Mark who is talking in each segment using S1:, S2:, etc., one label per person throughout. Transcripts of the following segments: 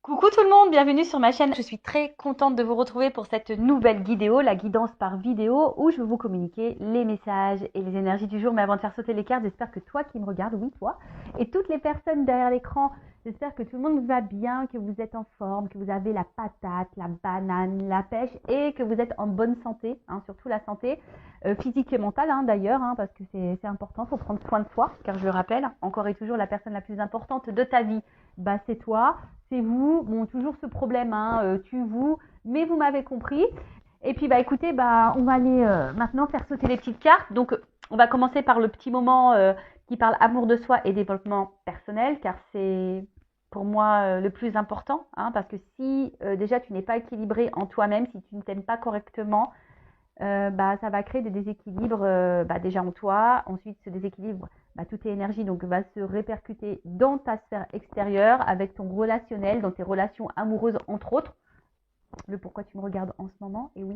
S1: Coucou tout le monde, bienvenue sur ma chaîne. Je suis très contente de vous retrouver pour cette nouvelle vidéo, la guidance par vidéo, où je vais vous communiquer les messages et les énergies du jour. Mais avant de faire sauter les cartes, j'espère que toi qui me regardes, oui toi, et toutes les personnes derrière l'écran, j'espère que tout le monde va bien, que vous êtes en forme, que vous avez la patate, la banane, la pêche et que vous êtes en bonne santé, surtout la santé physique et mentale d'ailleurs, parce que c'est important, il faut prendre soin de soi, car je le rappelle, encore et toujours la personne la plus importante de ta vie, c'est toi. C'est vous, bon, toujours ce problème, tu, vous, mais vous m'avez compris. Et puis, écoutez, on va aller maintenant faire sauter les petites cartes. Donc, on va commencer par le petit moment qui parle amour de soi et développement personnel, car c'est pour moi le plus important, parce que si déjà tu n'es pas équilibré en toi-même, si tu ne t'aimes pas correctement, ça va créer des déséquilibres déjà en toi. Ensuite, ce déséquilibre, toutes tes énergies donc, va se répercuter dans ta sphère extérieure, avec ton relationnel, dans tes relations amoureuses, entre autres. Le pourquoi tu me regardes en ce moment, et oui.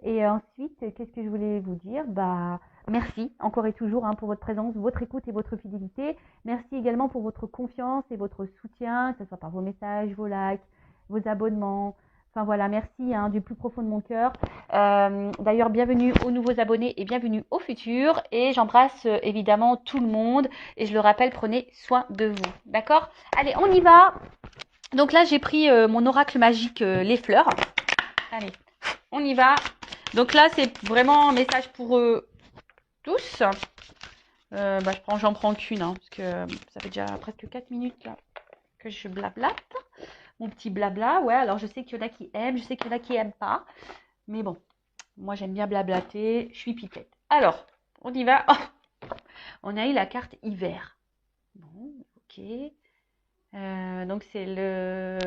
S1: Et ensuite, qu'est-ce que je voulais vous dire? Merci encore et toujours pour votre présence, votre écoute et votre fidélité. Merci également pour votre confiance et votre soutien, que ce soit par vos messages, vos likes, vos abonnements. Enfin voilà, merci du plus profond de mon cœur. D'ailleurs, bienvenue aux nouveaux abonnés et bienvenue aux futurs. Et j'embrasse évidemment tout le monde. Et je le rappelle, prenez soin de vous. D'accord? Allez, on y va. Donc là, j'ai pris mon oracle magique, les fleurs. Allez, on y va. Donc là, c'est vraiment un message pour tous. J'en prends qu'une, parce que ça fait déjà presque 4 minutes là que je blablate. Mon petit blabla, ouais, alors je sais qu'il y en a qui aiment, je sais qu'il y en a qui aiment pas. Mais bon, moi j'aime bien blablater, je suis pipette. Alors, on y va. Oh, on a eu la carte hiver. Bon, ok. Donc c'est le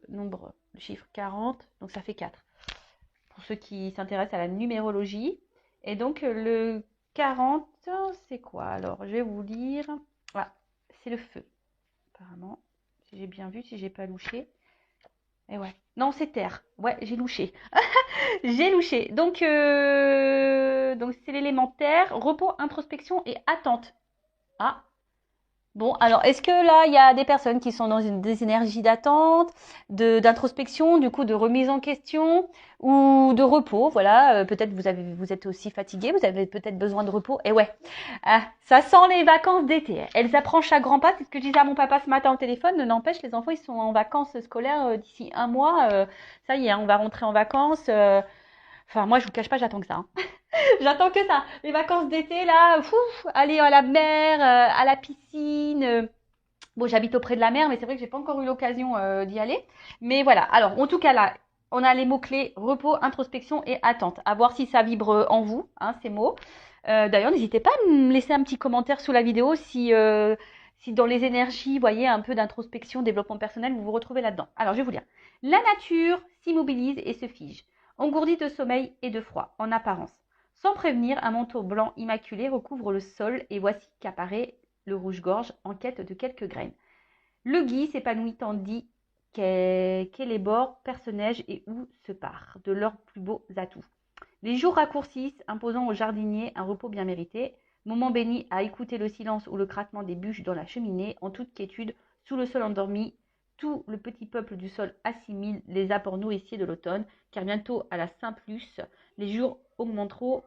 S1: nombre, le chiffre 40, donc ça fait 4. Pour ceux qui s'intéressent à la numérologie. Et donc le 40, c'est quoi? Alors, je vais vous lire. Voilà, c'est le feu, apparemment. Si j'ai bien vu, si j'ai pas louché. Et ouais. Non, c'est terre. Ouais, j'ai louché. J'ai louché. Donc c'est l'élémentaire, repos, introspection et attente. Ah, bon, alors est-ce que là, il y a des personnes qui sont dans des énergies d'attente, d'introspection, du coup de remise en question ou de repos? Voilà, peut-être vous êtes aussi fatigué, vous avez peut-être besoin de repos. Et ouais, ça sent les vacances d'été. Elles approchent à grands pas. C'est ce que je disais à mon papa ce matin au téléphone. N'empêche, les enfants, ils sont en vacances scolaires d'ici un mois. Ça y est, on va rentrer en vacances. Enfin, moi, je vous cache pas, j'attends que ça. J'attends que ça. Les vacances d'été, là, aller à la mer, à la piscine. Bon, j'habite auprès de la mer, mais c'est vrai que j'ai pas encore eu l'occasion d'y aller. Mais voilà. Alors, en tout cas, là, on a les mots-clés repos, introspection et attente. À voir si ça vibre en vous, ces mots. D'ailleurs, n'hésitez pas à me laisser un petit commentaire sous la vidéo si dans les énergies, vous voyez, un peu d'introspection, développement personnel, vous vous retrouvez là-dedans. Alors, je vais vous lire. La nature s'immobilise et se fige, engourdie de sommeil et de froid, en apparence. Sans prévenir, un manteau blanc immaculé recouvre le sol et voici qu'apparaît le rouge-gorge en quête de quelques graines. Le gui s'épanouit tandis qu'est les bords perce-neige et où se part de leurs plus beaux atouts. Les jours raccourcissent, imposant aux jardiniers un repos bien mérité, moment béni à écouter le silence ou le craquement des bûches dans la cheminée, en toute quiétude, sous le sol endormi, tout le petit peuple du sol assimile les apports nourriciers de l'automne, car bientôt à la Saint-Luce, les jours augmenteront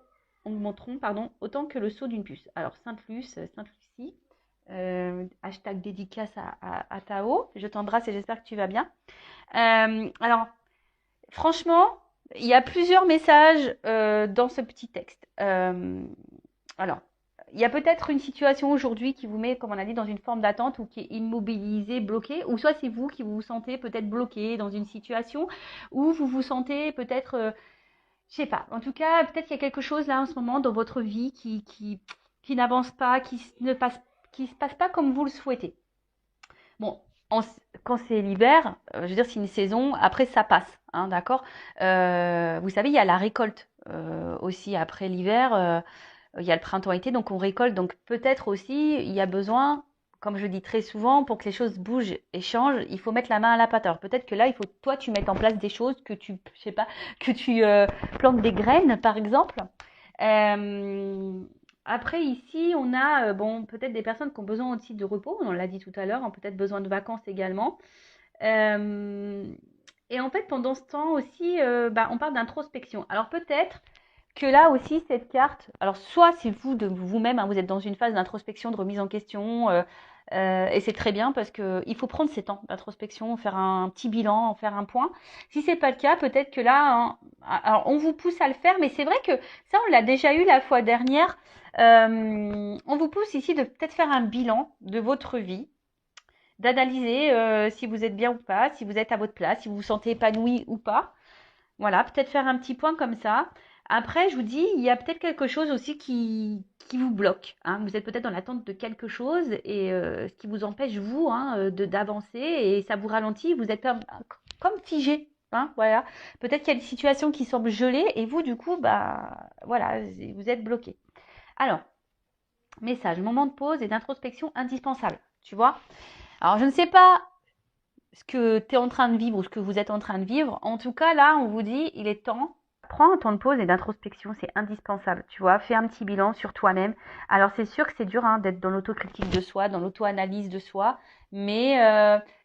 S1: autant que le saut d'une puce. Alors Sainte-Luce, Sainte-Lucie, hashtag dédicace à Tao, je t'embrasse et j'espère que tu vas bien. Alors, franchement, il y a plusieurs messages dans ce petit texte. Alors, il y a peut-être une situation aujourd'hui qui vous met, comme on a dit, dans une forme d'attente ou qui est immobilisée, bloquée, ou soit c'est vous qui vous sentez peut-être bloqué dans une situation où vous vous sentez peut-être, je sais pas, en tout cas, peut-être qu'il y a quelque chose là en ce moment dans votre vie qui n'avance pas, qui se passe pas comme vous le souhaitez. Bon, quand c'est l'hiver, je veux dire, c'est une saison, après ça passe, d'accord. Vous savez, il y a la récolte aussi après l'hiver, il y a le printemps-été, donc on récolte. Donc peut-être aussi, il y a besoin, comme je dis très souvent, pour que les choses bougent et changent, il faut mettre la main à la pâte. Alors peut-être que là, il faut toi, tu mettes en place des choses, je sais pas, que tu plantes des graines, par exemple. Euh, Après, ici, on a peut-être des personnes qui ont besoin aussi de repos, on l'a dit tout à l'heure, ont peut-être besoin de vacances également. Euh, et en fait, pendant ce temps aussi, on parle d'introspection. Alors peut-être que là aussi, cette carte, alors soit c'est vous de vous-même, hein, vous êtes dans une phase d'introspection, de remise en question, et c'est très bien parce que il faut prendre ces temps d'introspection, faire un petit bilan, faire un point. Si c'est pas le cas, peut-être que là, hein, alors on vous pousse à le faire, mais c'est vrai que ça, on l'a déjà eu la fois dernière. On vous pousse ici de peut-être faire un bilan de votre vie, d'analyser si vous êtes bien ou pas, si vous êtes à votre place, si vous vous sentez épanoui ou pas. Voilà, peut-être faire un petit point comme ça. Après, je vous dis, il y a peut-être quelque chose aussi qui vous bloque, hein. Vous êtes peut-être dans l'attente de quelque chose et ce qui vous empêche, vous, hein, d'avancer et ça vous ralentit. Vous êtes comme figé. Hein, voilà. Peut-être qu'il y a une situation qui semble gelée et vous, du coup, bah, voilà, vous êtes bloqué. Alors, message, moment de pause et d'introspection indispensable. Tu vois? Alors, je ne sais pas ce que tu es en train de vivre ou ce que vous êtes en train de vivre. En tout cas, là, on vous dit, il est temps. Prends un temps de pause et d'introspection, c'est indispensable, tu vois. Fais un petit bilan sur toi-même. Alors, c'est sûr que c'est dur hein, d'être dans l'autocritique de soi, dans l'auto-analyse de soi, mais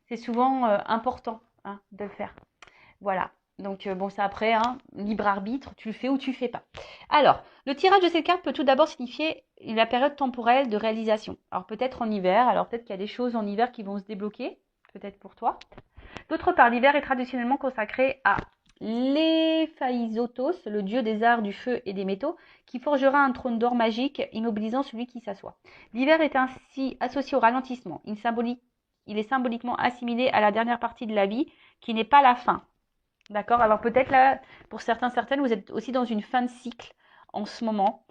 S1: c'est souvent important hein, de le faire. Voilà. Donc, bon, c'est après, hein, libre arbitre, tu le fais ou tu le fais pas. Alors, le tirage de cette carte peut tout d'abord signifier la période temporelle de réalisation. Alors, peut-être en hiver, alors peut-être qu'il y a des choses en hiver qui vont se débloquer, peut-être pour toi. D'autre part, l'hiver est traditionnellement consacré à l'Héphaïstos, le dieu des arts, du feu et des métaux, qui forgera un trône d'or magique, immobilisant celui qui s'assoit. L'hiver est ainsi associé au ralentissement. Il est symboliquement assimilé à la dernière partie de la vie, qui n'est pas la fin. D'accord? Alors peut-être là, pour certains, certaines, vous êtes aussi dans une fin de cycle en ce moment.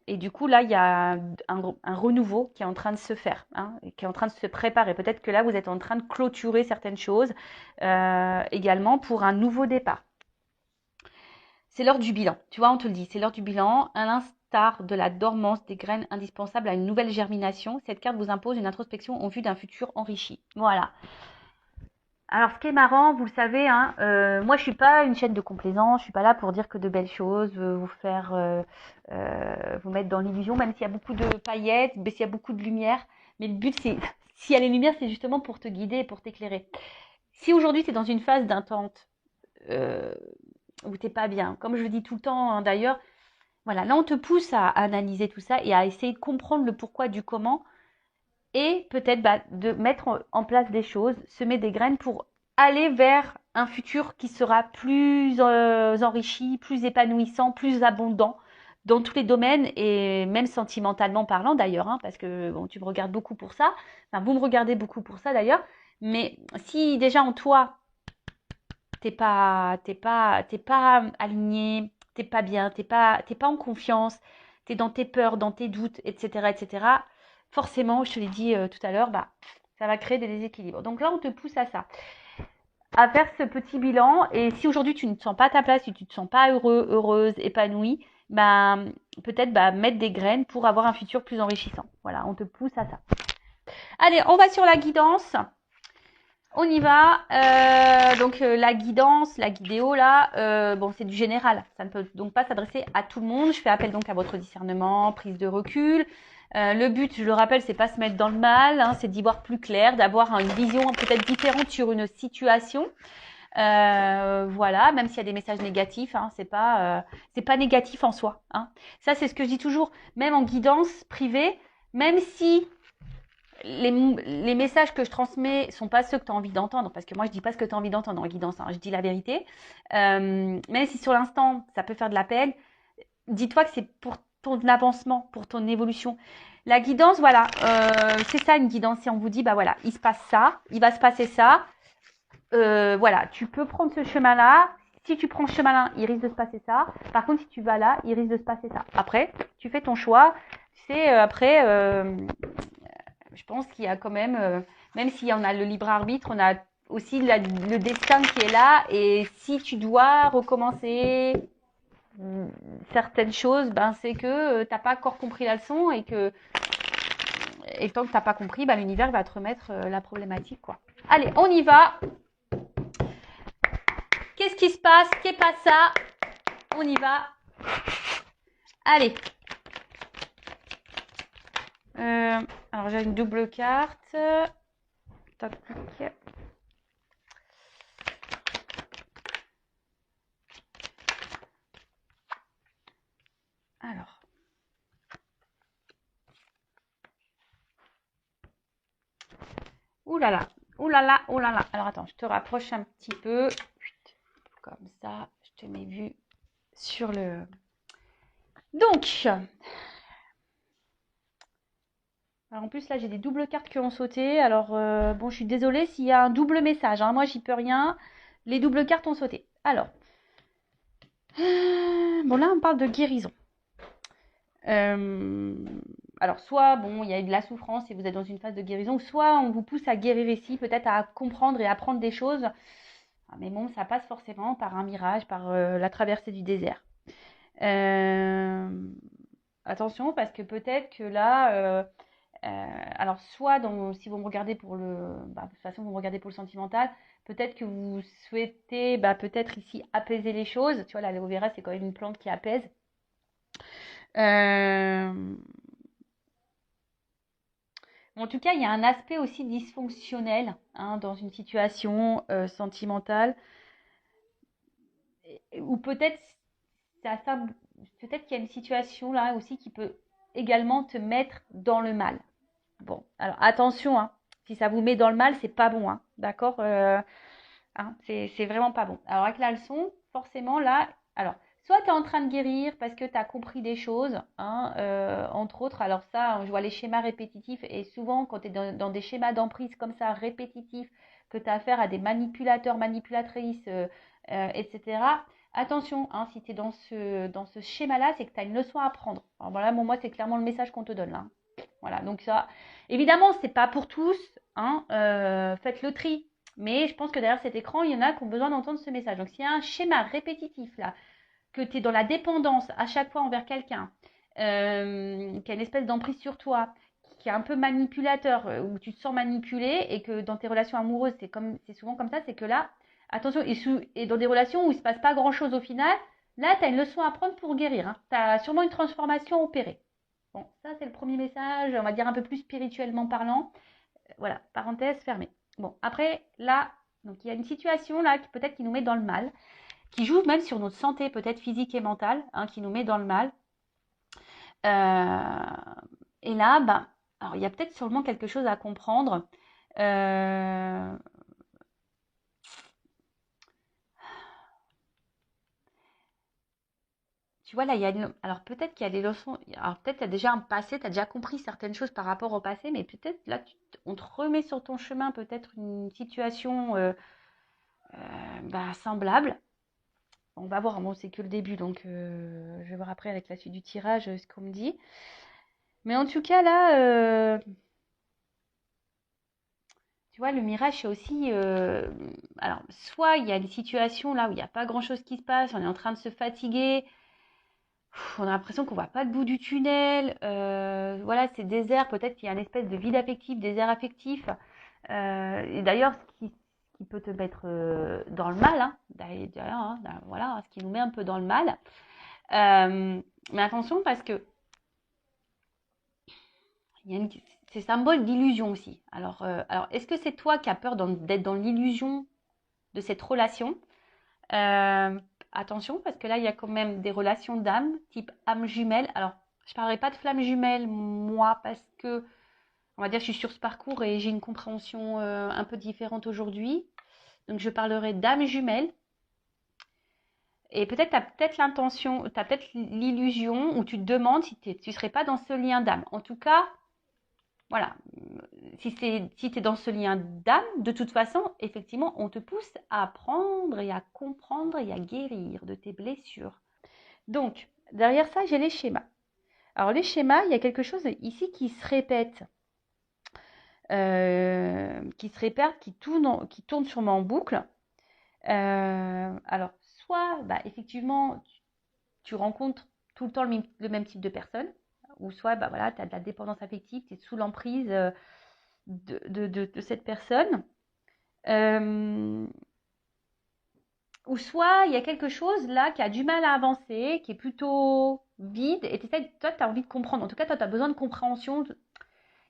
S1: Et du coup, là, il y a un renouveau qui est en train de se faire, hein, qui est en train de se préparer. Peut-être que là, vous êtes en train de clôturer certaines choses également pour un nouveau départ. C'est l'heure du bilan. Tu vois, on te le dit, c'est l'heure du bilan. À l'instar de la dormance des graines indispensables à une nouvelle germination, cette carte vous impose une introspection en vue d'un futur enrichi. Voilà. Alors, ce qui est marrant, vous le savez, hein, moi, je suis pas une chaîne de complaisance. Je suis pas là pour dire que de belles choses, vous faire, vous mettre dans l'illusion, même s'il y a beaucoup de paillettes, s'il y a beaucoup de lumière. Mais le but, c'est, s'il y a les lumières, c'est justement pour te guider et pour t'éclairer. Si aujourd'hui, tu es dans une phase d'attente euh, où t'es pas bien, comme je le dis tout le temps, hein, d'ailleurs, voilà, là, on te pousse à analyser tout ça et à essayer de comprendre le pourquoi du comment et peut-être de mettre en place des choses, semer des graines pour aller vers un futur qui sera plus enrichi, plus épanouissant, plus abondant dans tous les domaines et même sentimentalement parlant d'ailleurs, hein, parce que bon, tu me regardes beaucoup pour ça, enfin vous me regardez beaucoup pour ça d'ailleurs, mais si déjà en toi t'es pas aligné, t'es pas bien, t'es pas en confiance, t'es dans tes peurs, dans tes doutes, etc., etc. Forcément, je te l'ai dit tout à l'heure, bah, ça va créer des déséquilibres. Donc là, on te pousse à ça, à faire ce petit bilan. Et si aujourd'hui tu ne te sens pas à ta place, si tu ne te sens pas heureux, heureuse, épanouie, bah, peut-être mettre des graines pour avoir un futur plus enrichissant. Voilà, on te pousse à ça. Allez, on va sur la guidance. On y va. Donc la guidance, la guidéo là, bon c'est du général. Ça ne peut donc pas s'adresser à tout le monde. Je fais appel donc à votre discernement, prise de recul. Le but, je le rappelle, c'est pas se mettre dans le mal, hein, c'est d'y voir plus clair, d'avoir une vision peut-être différente sur une situation. Voilà, même s'il y a des messages négatifs, hein, c'est pas négatif en soi. Hein. Ça c'est ce que je dis toujours, même en guidance privée, même si les messages que je transmets sont pas ceux que tu as envie d'entendre, parce que moi je dis pas ce que tu as envie d'entendre en guidance, hein, je dis la vérité. Même si sur l'instant ça peut faire de la peine, dis-toi que c'est pour ton avancement, pour ton évolution. La guidance, voilà, c'est ça une guidance. Si on vous dit, bah voilà, il se passe ça, il va se passer ça, voilà, tu peux prendre ce chemin-là. Si tu prends ce chemin-là, il risque de se passer ça. Par contre, si tu vas là, il risque de se passer ça. Après, tu fais ton choix. Tu sais, après, je pense qu'il y a quand même s'il y en a le libre arbitre, on a aussi le destin qui est là. Et si tu dois recommencer certaines choses, ben c'est que t'as pas encore compris la leçon et tant que t'as pas compris, ben l'univers va te remettre la problématique quoi. Allez, on y va. Qu'est-ce qui se passe? Qu'est pas ça? On y va. Allez. Alors j'ai une double carte. optique. Alors. Ouh là là, ouh là là, ouh là là. Alors attends, je te rapproche un petit peu. Comme ça, je te mets vue sur le... Donc, alors en plus là j'ai des doubles cartes qui ont sauté. Alors bon, je suis désolée s'il y a un double message, hein. Moi j'y peux rien. Les doubles cartes ont sauté. Alors, bon là on parle de guérison. Alors soit bon, il y a eu de la souffrance et vous êtes dans une phase de guérison, soit on vous pousse à guérir ici, peut-être à comprendre et apprendre des choses. Mais bon, ça passe forcément par un mirage, par la traversée du désert. Attention parce que peut-être que là, alors soit si vous me regardez pour le, de toute façon vous me regardez pour le sentimental, peut-être que vous souhaitez, peut-être ici apaiser les choses. Tu vois, l'aloe vera c'est quand même une plante qui apaise. En tout cas, il y a un aspect aussi dysfonctionnel dans une situation sentimentale, ou peut-être peut-être qu'il y a une situation là aussi qui peut également te mettre dans le mal. Bon, alors attention, si ça vous met dans le mal, c'est pas bon, d'accord, c'est vraiment pas bon. Alors avec la leçon, forcément là, alors soit tu es en train de guérir parce que tu as compris des choses, entre autres. Alors ça, je vois les schémas répétitifs et souvent quand tu es dans des schémas d'emprise comme ça, répétitifs, que tu as affaire à des manipulateurs, manipulatrices, etc. Attention, si tu es dans ce schéma-là, c'est que tu as une leçon à apprendre. Alors voilà, moi, c'est clairement le message qu'on te donne là. Voilà, donc ça, évidemment, c'est pas pour tous, faites le tri. Mais je pense que derrière cet écran, il y en a qui ont besoin d'entendre ce message. Donc, s'il y a un schéma répétitif là, que tu es dans la dépendance à chaque fois envers quelqu'un, qui a une espèce d'emprise sur toi, qui est un peu manipulateur, où tu te sens manipulé et que dans tes relations amoureuses, c'est souvent comme ça, c'est que là, attention, et dans des relations où il ne se passe pas grand-chose au final, là, tu as une leçon à prendre pour guérir. Tu as sûrement une transformation opérée. Bon, ça, c'est le premier message, on va dire un peu plus spirituellement parlant. Voilà, parenthèse fermée. Bon, après, là, donc il y a une situation là qui peut-être qui nous met dans le mal, qui joue même sur notre santé, peut-être physique et mentale, qui nous met dans le mal. Et là, alors il y a peut-être sûrement quelque chose à comprendre. Tu vois, là, alors peut-être qu'il y a des leçons. Alors peut-être tu as déjà un passé, tu as déjà compris certaines choses par rapport au passé, mais peut-être là, on te remet sur ton chemin peut-être une situation semblable. On va voir, bon, c'est que le début, donc je vais voir après avec la suite du tirage ce qu'on me dit. Mais en tout cas, là, tu vois, le mirage, c'est aussi... alors, soit il y a une situation là où il n'y a pas grand-chose qui se passe, on est en train de se fatiguer, on a l'impression qu'on ne voit pas le bout du tunnel, voilà, c'est désert, peut-être qu'il y a une espèce de vide affectif, désert affectif. Et d'ailleurs, ce qui peut te mettre dans le mal, d'ailleurs, voilà, ce qui nous met un peu dans le mal. Mais attention parce que c'est symbole d'illusion aussi. Alors est-ce que c'est toi qui as peur d'être dans l'illusion de cette relation? Attention, parce que là, il y a quand même des relations d'âme, type âme jumelle. Alors, je ne parlerai pas de flamme jumelle, moi, parce que, on va dire, je suis sur ce parcours et j'ai une compréhension un peu différente aujourd'hui. Donc, je parlerai d'âme jumelle. Et peut-être tu as peut-être l'intention, tu as peut-être l'illusion où tu te demandes si tu ne serais pas dans ce lien d'âme. En tout cas, voilà, si tu es dans ce lien d'âme, de toute façon, effectivement, on te pousse à apprendre et à comprendre et à guérir de tes blessures. Donc, derrière ça, j'ai les schémas. Alors, les schémas, il y a quelque chose ici qui se répète. Qui tourne sûrement en boucle. Alors, soit, effectivement, tu rencontres tout le temps le même type de personne, ou soit, voilà, tu as de la dépendance affective, tu es sous l'emprise de cette personne. Ou soit, il y a quelque chose là qui a du mal à avancer, qui est plutôt vide, et toi, tu as envie de comprendre. En tout cas, toi, tu as besoin de compréhension.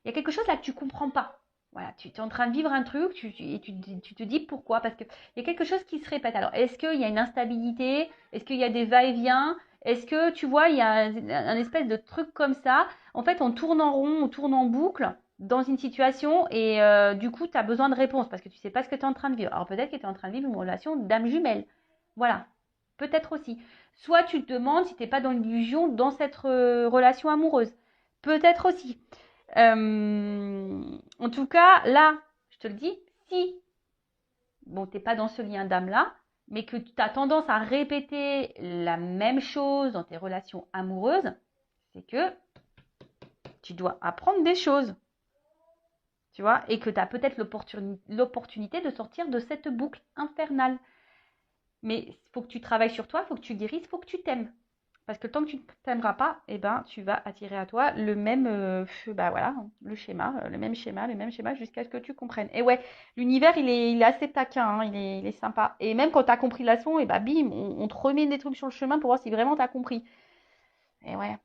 S1: Il y a quelque chose là que tu ne comprends pas. Voilà, tu es en train de vivre un truc et tu te dis pourquoi. Parce qu'il y a quelque chose qui se répète. Alors, est-ce qu'il y a une instabilité? Est-ce qu'il y a des va-et-vient? Est-ce que, tu vois, il y a un espèce de truc comme ça? En fait, on tourne en rond, on tourne en boucle dans une situation et du coup, tu as besoin de réponses parce que tu sais pas ce que tu es en train de vivre. Alors, peut-être que tu es en train de vivre une relation d'âme jumelle. Voilà, peut-être aussi. Soit tu te demandes si tu n'es pas dans l'illusion dans cette relation amoureuse. Peut-être aussi. En tout cas, là, je te le dis, si bon, t'es pas dans ce lien d'âme-là, mais que tu as tendance à répéter la même chose dans tes relations amoureuses, c'est que tu dois apprendre des choses, tu vois, et que tu as peut-être l'opportunité de sortir de cette boucle infernale. Mais il faut que tu travailles sur toi, il faut que tu guérisses, il faut que tu t'aimes. Parce que tant que tu ne t'aimeras pas, eh ben, tu vas attirer à toi le même, bah voilà, le même schéma jusqu'à ce que tu comprennes. Et ouais, l'univers, il est assez taquin, hein, il est sympa. Et même quand tu as compris la leçon, et bah bim, on te remet des trucs sur le chemin pour voir si vraiment tu as compris. Et ouais,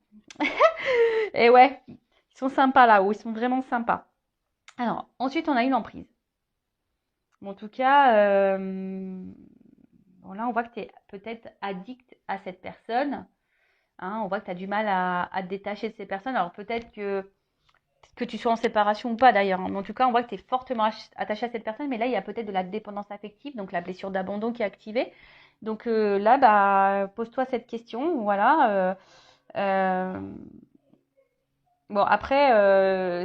S1: et ouais, ils sont sympas là-haut, ils sont vraiment sympas. Alors, ensuite, on a eu l'emprise. Bon, en tout cas, bon, là, on voit que tu es peut-être addict à cette personne. Hein, on voit que tu as du mal à te détacher de ces personnes. Alors peut-être que tu sois en séparation ou pas d'ailleurs. Hein, mais en tout cas, on voit que tu es fortement attaché à cette personne. Mais là, il y a peut-être de la dépendance affective, donc la blessure d'abandon qui est activée. Donc là, bah, pose-toi cette question. Voilà. Euh, bon, après,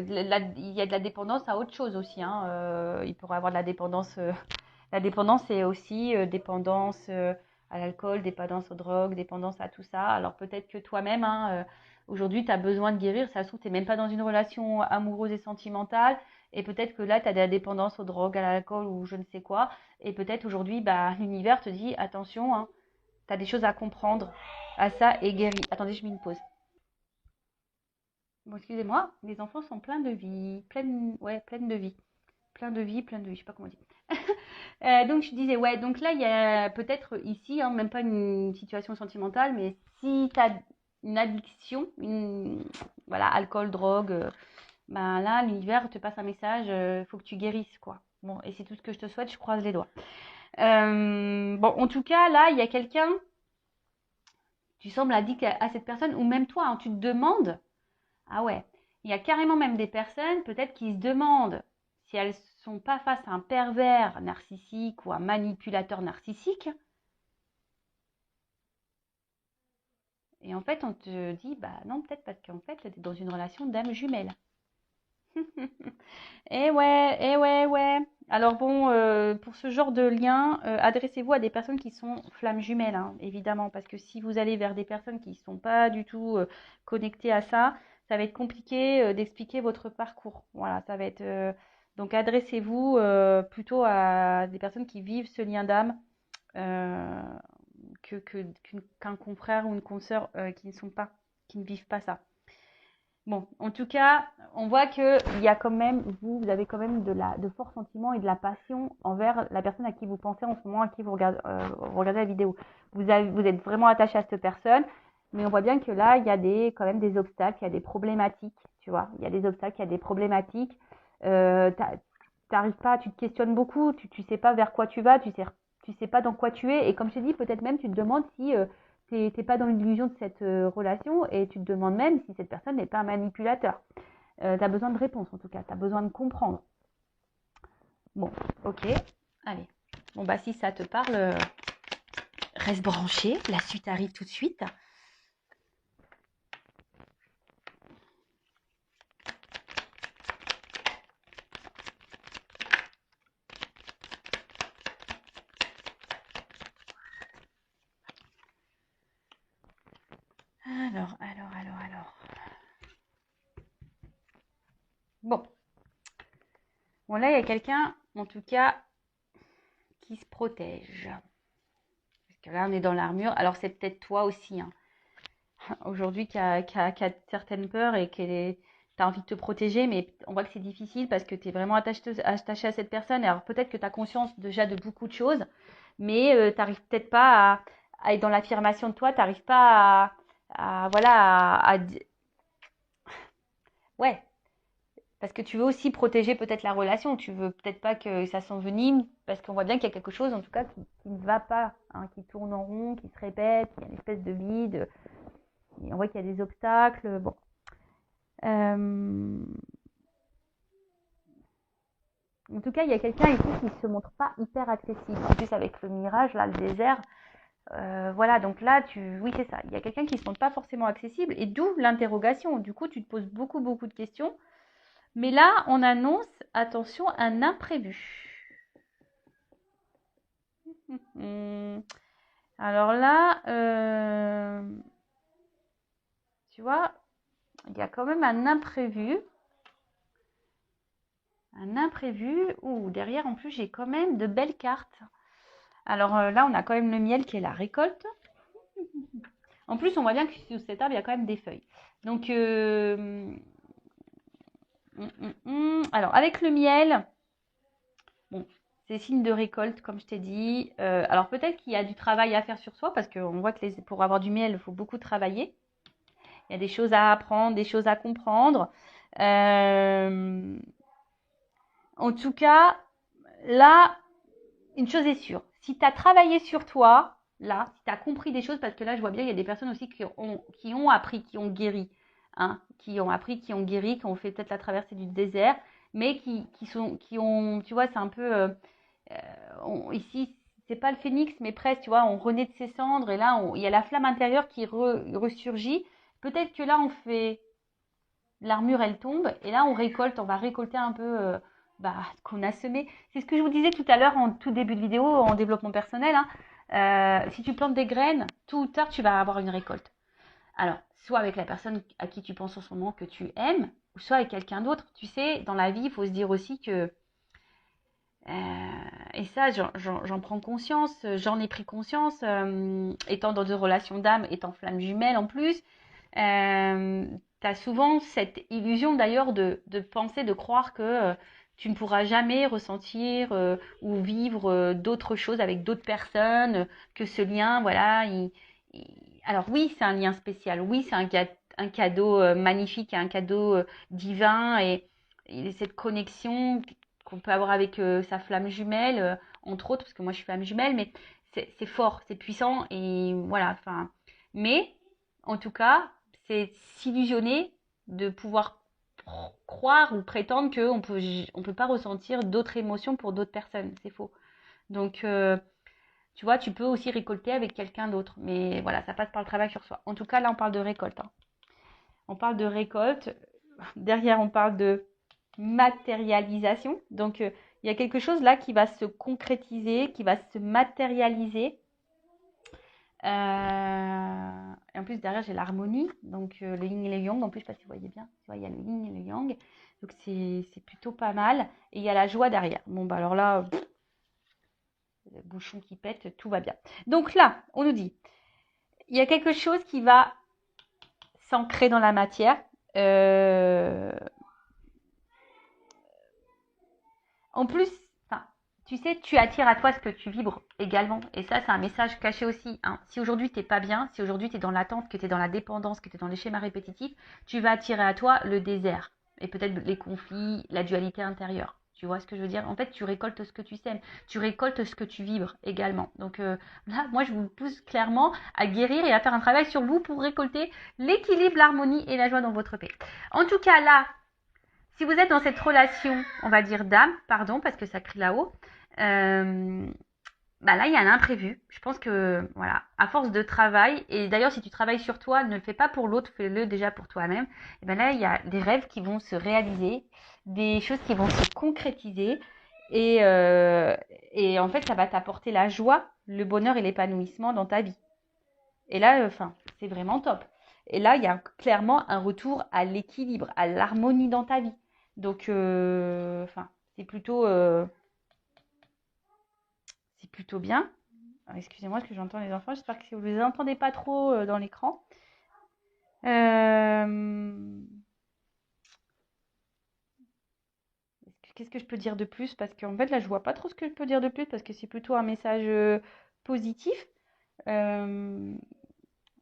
S1: il y a de la dépendance à autre chose aussi. Hein, il pourrait y avoir de la dépendance. La dépendance, c'est aussi dépendance à l'alcool, dépendance aux drogues, dépendance à tout ça. Alors peut-être que toi-même, hein, aujourd'hui, tu as besoin de guérir. Ça se trouve, tu n'es même pas dans une relation amoureuse et sentimentale. Et peut-être que là, tu as de la dépendance aux drogues, à l'alcool ou je ne sais quoi. Et peut-être aujourd'hui, bah, l'univers te dit, attention, hein, tu as des choses à comprendre à ça et guéris. Attendez, je mets une pause. Bon, excusez-moi, les enfants sont pleins de vie. Ouais, pleines de vie. Plein de vie, je sais pas comment dire. Donc je disais, ouais, donc là, il y a peut-être ici, hein, même pas une situation sentimentale, mais si tu as une addiction, voilà, alcool, drogue, ben là, l'univers te passe un message, faut que tu guérisses, quoi. Bon, et c'est tout ce que je te souhaite, je croise les doigts. Bon, en tout cas, là, il y a quelqu'un, tu sembles addict à cette personne, ou même toi, hein, tu te demandes, ah ouais, il y a carrément même des personnes, peut-être, qui se demandent si elles sont pas face à un pervers narcissique ou un manipulateur narcissique. Et en fait, on te dit, bah non, peut-être parce qu'en fait, tu es dans une relation d'âme jumelle. Eh ouais, ouais. Alors bon, pour ce genre de lien, adressez-vous à des personnes qui sont flammes jumelles, hein, évidemment, parce que si vous allez vers des personnes qui ne sont pas du tout connectées à ça, ça va être compliqué d'expliquer votre parcours. Voilà, ça va être donc adressez-vous plutôt à des personnes qui vivent ce lien d'âme euh, qu'un confrère ou une consoeur qui ne vivent pas ça. Bon, en tout cas, on voit que il y a quand même, vous avez quand même de forts sentiments et de la passion envers la personne à qui vous pensez en ce moment, à qui vous regardez la vidéo. Vous êtes vraiment attaché à cette personne, mais on voit bien que là, il y a quand même des obstacles, il y a des problématiques, tu vois. Il y a des obstacles, il y a des problématiques. T'arrives pas, tu te questionnes beaucoup, tu sais pas vers quoi tu vas, tu sais pas dans quoi tu es, et comme je t'ai dit, peut-être même tu te demandes si t'es pas dans l'illusion de cette relation et tu te demandes même si cette personne n'est pas un manipulateur. Tu as besoin de réponses en tout cas, tu as besoin de comprendre. Bon, ok, allez. Bon, bah si ça te parle, reste branché, la suite arrive tout de suite. Alors. Bon. Bon, là, il y a quelqu'un, en tout cas, qui se protège. Parce que là, on est dans l'armure. Alors, c'est peut-être toi aussi, hein, aujourd'hui, qui a certaines peurs et qui as envie de te protéger, mais on voit que c'est difficile parce que tu es vraiment attaché à cette personne. Alors, peut-être que tu as conscience déjà de beaucoup de choses, mais tu n'arrives peut-être pas à être dans l'affirmation de toi, tu n'arrives pas voilà, ouais, Parce que tu veux aussi protéger peut-être la relation. Tu veux peut-être pas que ça s'envenime, parce qu'on voit bien qu'il y a quelque chose, en tout cas, qui ne va pas, hein, qui tourne en rond, qui se répète, il y a une espèce de vide. Et on voit qu'il y a des obstacles. Bon. En tout cas, il y a quelqu'un ici qui ne se montre pas hyper accessible. En plus, avec le mirage, là, le désert, voilà, donc là, oui, c'est ça. Il y a quelqu'un qui ne se montre pas forcément accessible, et d'où l'interrogation. Du coup, tu te poses beaucoup, beaucoup de questions. Mais là, on annonce, attention, un imprévu. Alors là, tu vois, il y a quand même un imprévu. Un imprévu. Ouh, derrière, en plus, j'ai quand même de belles cartes. Alors là, on a quand même le miel qui est la récolte. En plus, on voit bien que sous cet arbre, il y a quand même des feuilles. Donc, alors, avec le miel, bon, c'est signe de récolte, comme je t'ai dit. Alors, peut-être qu'il y a du travail à faire sur soi, parce qu'on voit que pour avoir du miel, il faut beaucoup travailler. Il y a des choses à apprendre, des choses à comprendre. En tout cas, là, une chose est sûre. Si tu as travaillé sur toi, là, si tu as compris des choses, parce que là, je vois bien, il y a des personnes aussi qui ont appris, qui ont guéri, hein, qui ont appris, qui ont guéri, qui ont fait peut-être la traversée du désert, mais qui ont, tu vois, c'est un peu, ici, c'est pas le phénix, mais presque, tu vois, on renaît de ses cendres, et là, il y a la flamme intérieure qui ressurgit. Peut-être que là, on fait, l'armure, elle tombe, et là, on va récolter un peu ce qu'on a semé. C'est ce que je vous disais tout à l'heure en tout début de vidéo, en développement personnel, hein. Si tu plantes des graines, tôt ou tard, tu vas avoir une récolte. Alors, soit avec la personne à qui tu penses en ce moment que tu aimes, ou soit avec quelqu'un d'autre. Tu sais, dans la vie, il faut se dire aussi que, et ça, j'en prends conscience, j'en ai pris conscience, étant dans deux relations d'âme, étant flamme jumelle en plus, tu as souvent cette illusion d'ailleurs de penser, de croire que tu ne pourras jamais ressentir ou vivre d'autres choses avec d'autres personnes, que ce lien, voilà. Alors oui, c'est un lien spécial, oui, c'est un cadeau magnifique, un cadeau divin, et cette connexion qu'on peut avoir avec sa flamme jumelle, entre autres, parce que moi je suis flamme jumelle, mais c'est fort, c'est puissant, et voilà, enfin. Mais, en tout cas, c'est s'illusionner de pouvoir croire ou prétendre on peut pas ressentir d'autres émotions pour d'autres personnes. C'est faux. Donc, tu vois, tu peux aussi récolter avec quelqu'un d'autre. Mais voilà, ça passe par le travail sur soi. En tout cas, là, on parle de récolte, hein. On parle de récolte. Derrière, on parle de matérialisation. Donc, il y a quelque chose là qui va se concrétiser, qui va se matérialiser. Et en plus, derrière, j'ai l'harmonie, donc le yin et le yang. En plus, je ne sais pas si vous voyez bien. Tu vois, il y a le yin et le yang. Donc, c'est plutôt pas mal. Et il y a la joie derrière. Bon, bah alors là, le bouchon qui pète, tout va bien. Donc là, on nous dit, il y a quelque chose qui va s'ancrer dans la matière. En plus, tu sais, tu attires à toi ce que tu vibres également. Et ça, c'est un message caché aussi, hein. Si aujourd'hui, tu n'es pas bien, si aujourd'hui, tu es dans l'attente, que tu es dans la dépendance, que tu es dans les schémas répétitifs, tu vas attirer à toi le désert. Et peut-être les conflits, la dualité intérieure. Tu vois ce que je veux dire? En fait, tu récoltes ce que tu sèmes. Tu récoltes ce que tu vibres également. Donc là, moi, je vous pousse clairement à guérir et à faire un travail sur vous pour récolter l'équilibre, l'harmonie et la joie dans votre paix. En tout cas, là, si vous êtes dans cette relation, on va dire d'âme, pardon, parce que ça crie là-haut, là, il y a un imprévu. Je pense que, voilà, à force de travail, et d'ailleurs, si tu travailles sur toi, ne le fais pas pour l'autre, fais-le déjà pour toi-même. Et bien là, il y a des rêves qui vont se réaliser, des choses qui vont se concrétiser, et en fait, ça va t'apporter la joie, le bonheur et l'épanouissement dans ta vie. Et là, c'est vraiment top. Et là, il y a clairement un retour à l'équilibre, à l'harmonie dans ta vie. Donc, c'est plutôt bien. Alors, excusez-moi, est-ce que j'entends les enfants? J'espère que vous ne les entendez pas trop dans l'écran. Qu'est-ce que je peux dire de plus? Parce qu'en fait, là, je vois pas trop ce que je peux dire de plus parce que c'est plutôt un message positif. Il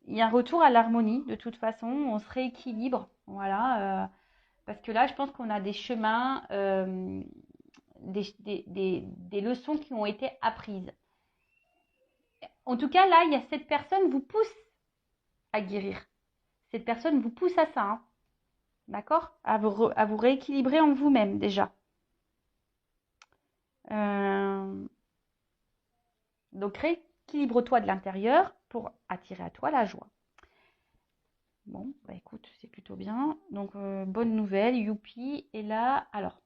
S1: y a un retour à l'harmonie, de toute façon. On se rééquilibre. Voilà. Parce que là, je pense qu'on a des chemins, des leçons qui ont été apprises. En tout cas, là, il y a cette personne vous pousse à guérir. Cette personne vous pousse à ça, hein. D'accord? À vous rééquilibrer en vous-même déjà. Donc, rééquilibre-toi de l'intérieur pour attirer à toi la joie. Bon, bah écoute, c'est plutôt bien. Donc, bonne nouvelle, youpi. Et là, alors,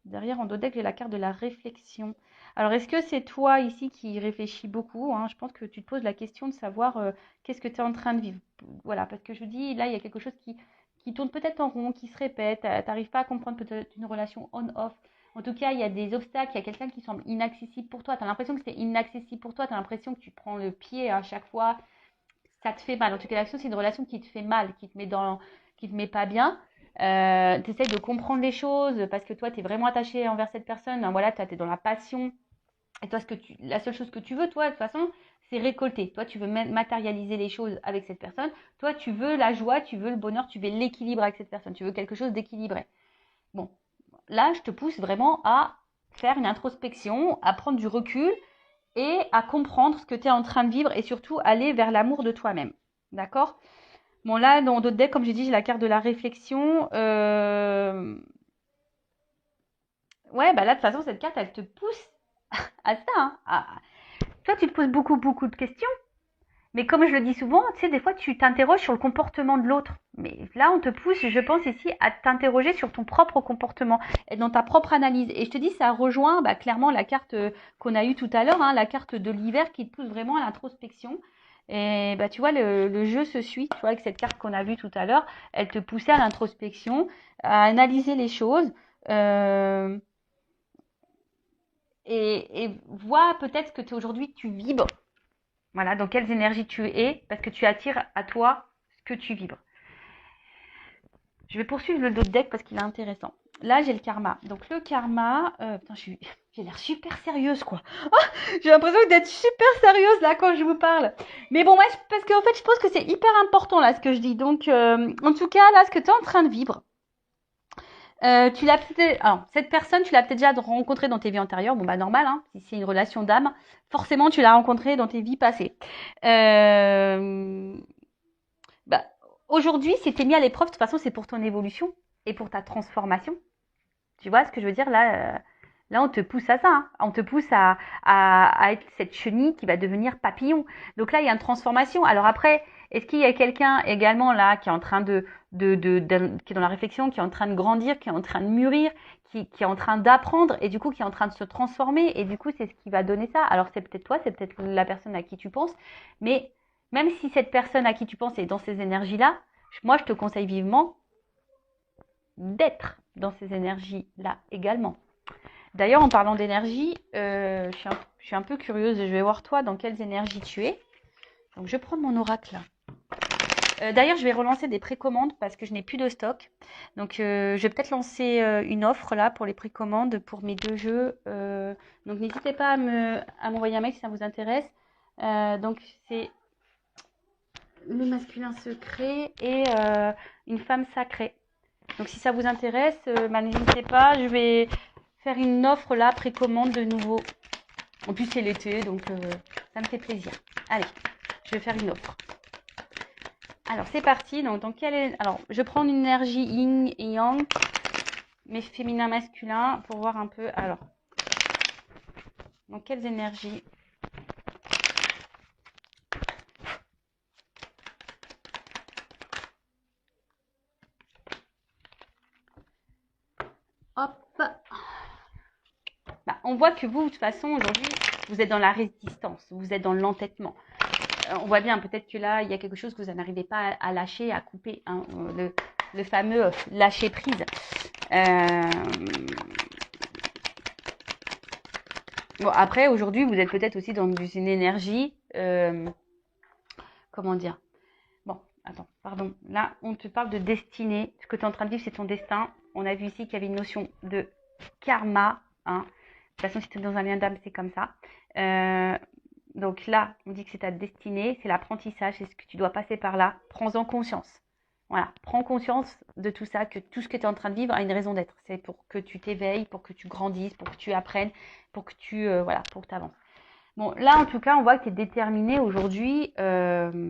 S1: derrière en dos deck, j'ai la carte de la réflexion. Alors, est-ce que c'est toi ici qui réfléchis beaucoup, hein? Je pense que tu te poses la question de savoir qu'est-ce que tu es en train de vivre. Voilà, parce que je dis, là, il y a quelque chose qui tourne peut-être en rond, qui se répète. Tu n'arrives pas à comprendre peut-être une relation on-off. En tout cas, il y a des obstacles, il y a quelqu'un qui semble inaccessible pour toi. Tu as l'impression que c'est inaccessible pour toi. Tu as l'impression que tu prends le pied à chaque fois. Ça te fait mal. En tout cas, l'action, c'est une relation qui te fait mal, qui te met pas bien. Tu essaies de comprendre les choses parce que toi, tu es vraiment attaché envers cette personne. Ben voilà, tu es dans la passion. Et toi, la seule chose que tu veux, toi, de toute façon, c'est récolter. Toi, tu veux matérialiser les choses avec cette personne. Toi, tu veux la joie, tu veux le bonheur, tu veux l'équilibre avec cette personne. Tu veux quelque chose d'équilibré. Bon, là, je te pousse vraiment à faire une introspection, à prendre du recul et à comprendre ce que tu es en train de vivre et surtout aller vers l'amour de toi-même. D'accord? Bon, là, dans d'autres decks, comme j'ai dit, j'ai la carte de la réflexion. Ouais, bah là, de toute façon, cette carte, elle te pousse à ça, hein. Toi, tu te poses beaucoup, beaucoup de questions. Mais comme je le dis souvent, tu sais, des fois, tu t'interroges sur le comportement de l'autre. Mais là, on te pousse, je pense ici, à t'interroger sur ton propre comportement et dans ta propre analyse. Et je te dis, ça rejoint clairement la carte qu'on a eue tout à l'heure, hein, la carte de l'hiver qui te pousse vraiment à l'introspection. Et tu vois, le jeu se suit. Tu vois, avec cette carte qu'on a vue tout à l'heure, elle te poussait à l'introspection, à analyser les choses. Euh, et vois peut-être que aujourd'hui tu vibres. Voilà, dans quelles énergies tu es, parce que tu attires à toi ce que tu vibres. Je vais poursuivre le d'autres deck parce qu'il est intéressant. Là, j'ai le karma. Donc, le karma... putain, j'ai l'air super sérieuse, quoi. Oh, j'ai l'impression d'être super sérieuse, là, quand je vous parle. Mais bon, parce qu'en fait, je pense que c'est hyper important, là, ce que je dis. Donc, en tout cas, là, ce que tu es en train de vivre, alors, cette personne, tu l'as peut-être déjà rencontrée dans tes vies antérieures. Bon, bah, normal, hein. Si c'est une relation d'âme, forcément, tu l'as rencontrée dans tes vies passées. Bah, aujourd'hui, si tu es mis à l'épreuve, de toute façon, c'est pour ton évolution et pour ta transformation. Tu vois ce que je veux dire là, là, on te pousse à ça, hein. On te pousse à être cette chenille qui va devenir papillon. Donc là, il y a une transformation. Alors après, est-ce qu'il y a quelqu'un également là qui est en train qui est dans la réflexion, qui est en train de grandir, qui est en train de mûrir, qui est en train d'apprendre et du coup qui est en train de se transformer et du coup c'est ce qui va donner ça. Alors c'est peut-être toi, c'est peut-être la personne à qui tu penses, mais même si cette personne à qui tu penses est dans ces énergies-là, moi je te conseille vivement d'être dans ces énergies-là également. D'ailleurs, en parlant d'énergie, je suis un peu curieuse. Je vais voir toi dans quelles énergies tu es. Donc, je vais prendre mon oracle là. D'ailleurs, je vais relancer des précommandes parce que je n'ai plus de stock. Donc, je vais peut-être lancer une offre là pour les précommandes pour mes deux jeux. Donc, n'hésitez pas à m'envoyer un mail si ça vous intéresse. Donc, c'est le masculin secret et une femme sacrée. Donc, si ça vous intéresse, n'hésitez pas. Je vais faire une offre là, précommande de nouveau. En plus, c'est l'été, donc ça me fait plaisir. Allez, je vais faire une offre. Alors, c'est parti. Donc, alors, je prends une énergie yin et yang, mais féminin, masculin, pour voir un peu. Alors, dans quelles énergies? Hop. On voit que vous, de toute façon, aujourd'hui, vous êtes dans la résistance, vous êtes dans l'entêtement. On voit bien, peut-être que là, il y a quelque chose que vous n'arrivez pas à lâcher, à couper, hein, le fameux lâcher prise. Bon, après, aujourd'hui, vous êtes peut-être aussi dans une énergie, comment dire? Bon, attends, pardon. Là, on te parle de destinée. Ce que tu es en train de vivre, c'est ton destin. On a vu ici qu'il y avait une notion de karma, hein. De toute façon, si tu es dans un lien d'âme, c'est comme ça. Donc là, on dit que c'est ta destinée, c'est l'apprentissage, c'est ce que tu dois passer par là. Prends-en conscience. Voilà, prends conscience de tout ça, que tout ce que tu es en train de vivre a une raison d'être. C'est pour que tu t'éveilles, pour que tu grandisses, pour que tu apprennes, pour que tu voilà, pour que tu avances. Bon, là en tout cas, on voit que tu es déterminé aujourd'hui. Alors,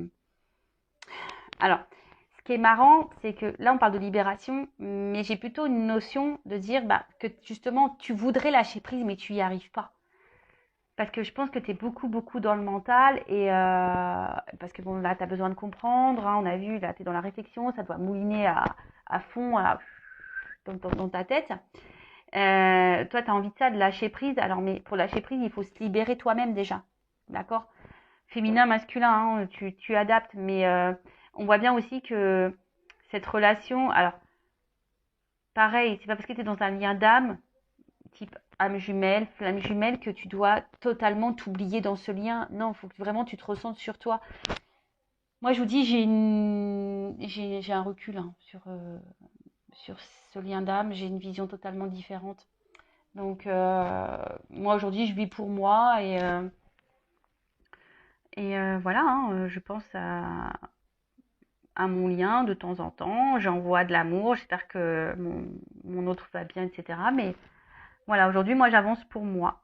S1: ce qui est marrant, c'est que là on parle de libération, mais j'ai plutôt une notion de dire que justement tu voudrais lâcher prise, mais tu n'y arrives pas. Parce que je pense que tu es beaucoup, beaucoup dans le mental et parce que bon, là, tu as besoin de comprendre. Hein, on a vu, là, tu es dans la réflexion, ça doit mouliner à fond dans ta tête. Toi, tu as envie de ça, de lâcher prise. Alors, mais pour lâcher prise, il faut se libérer toi-même déjà. D'accord? Féminin, masculin, hein, tu adaptes. Mais on voit bien aussi que cette relation, alors, pareil, c'est pas parce que tu es dans un lien d'âme type âme jumelle, flamme jumelle, que tu dois totalement t'oublier dans ce lien. Non, il faut que vraiment tu te ressentes sur toi. Moi, je vous dis, j'ai un recul hein, sur ce lien d'âme. J'ai une vision totalement différente. Donc, moi, aujourd'hui, je vis pour moi et voilà, hein, je pense à mon lien de temps en temps. J'envoie de l'amour. J'espère que mon autre va bien, etc. Mais voilà, aujourd'hui, moi, j'avance pour moi.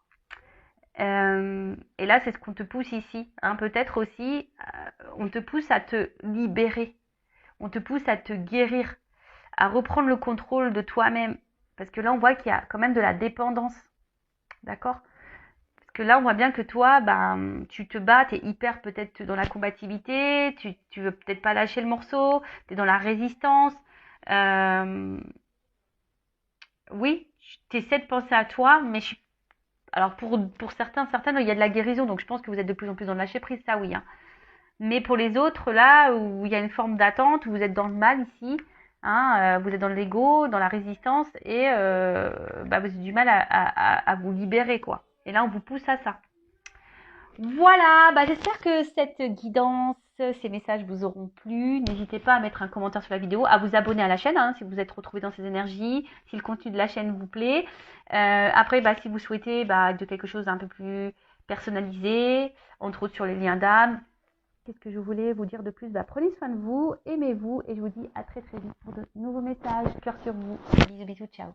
S1: Et là, c'est ce qu'on te pousse ici. Hein. Peut-être aussi, on te pousse à te libérer. On te pousse à te guérir, à reprendre le contrôle de toi-même. Parce que là, on voit qu'il y a quand même de la dépendance. D'accord? Parce que là, on voit bien que toi, tu te bats, tu es hyper peut-être dans la combativité, tu veux peut-être pas lâcher le morceau, tu es dans la résistance. Oui, tu essaies de penser à toi, mais alors pour certaines, il y a de la guérison, donc je pense que vous êtes de plus en plus dans le lâcher prise, ça oui. Hein. Mais pour les autres, là où il y a une forme d'attente, où vous êtes dans le mal ici, hein, vous êtes dans l'ego, dans la résistance, et vous avez du mal à vous libérer, quoi. Et là, on vous pousse à ça. Voilà, j'espère que cette guidance, ces messages vous auront plu. N'hésitez pas à mettre un commentaire sur la vidéo, à vous abonner à la chaîne hein, si vous êtes retrouvé dans ces énergies, si le contenu de la chaîne vous plaît. Après, si vous souhaitez de quelque chose d'un peu plus personnalisé, entre autres sur les liens d'âme. Qu'est-ce que je voulais vous dire de plus? Prenez soin de vous, aimez-vous et je vous dis à très très vite pour de nouveaux messages. Cœur sur vous. Bisous bisous, ciao.